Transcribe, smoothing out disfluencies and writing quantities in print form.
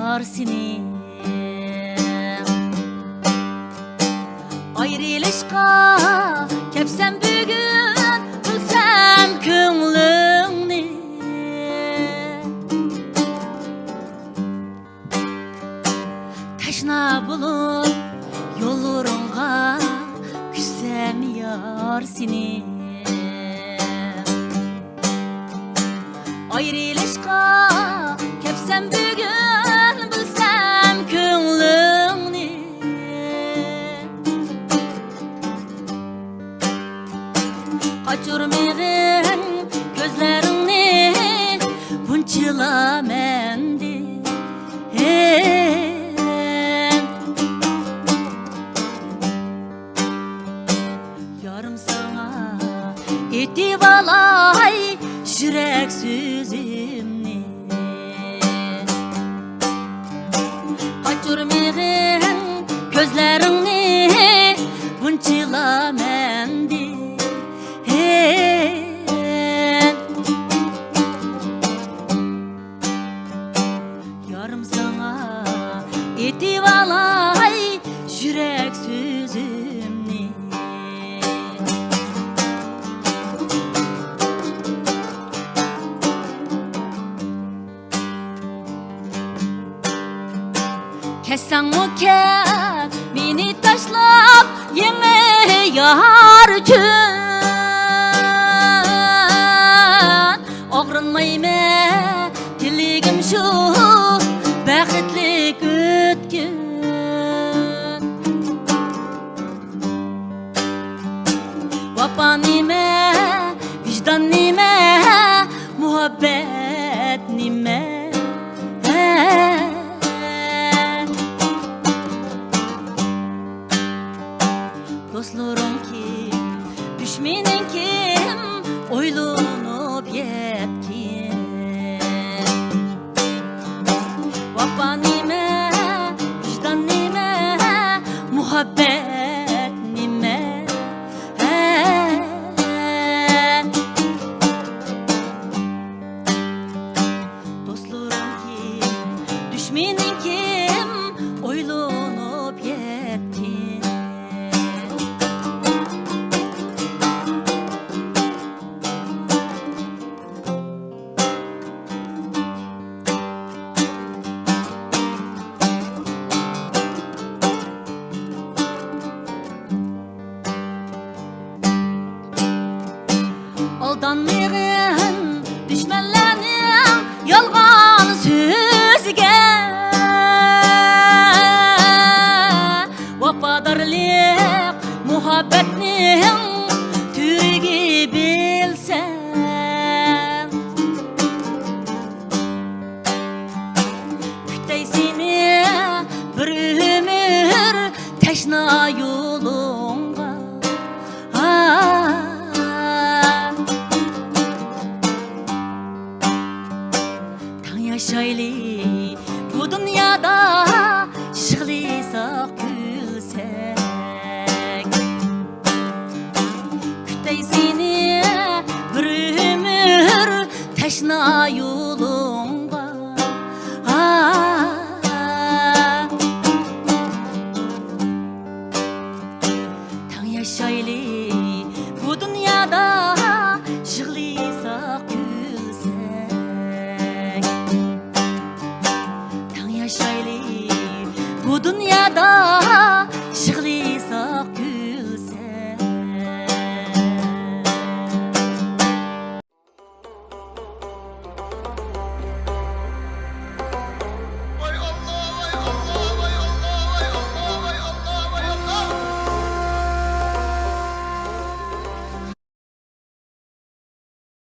yar seni. Ayrılışqa kepsem bugün, bilsem köңlüңni. Taşna bulup yollarınğa küssem yar seni. Ayrılışqa kepsem bugün, bilsem köңlüңni. Kaçırmağın gözlerini bunçila mendi. Yarım sana etip alay yürek sözümni. Kaçırmağın gözlerini bunçila mendi. Yarım sana etip alay yürek sözümni. Kessang mı kes meni taşlap yeni yar üçün. Ağrınmayma diligim şu baxtlik ötken. Vapa nime, vicdan nime, muhabbet nime. Dostlarım kim, düşmenin kim, oylanıp yetkin. Vapa nime, vicdan nime, muhabbet nime. Dostlarım kim, düşmenin kim, oylanıp yetkin. Aldanmağın düşmanlarının yalgan sözüge. Vafadarlık muhabbetinin tüyü bilsen. Kütey seni bir ömür teşna yolunga. Yaşaylı bu dünyada şıklıysak gülsek. Kütey seni bir ömür teşna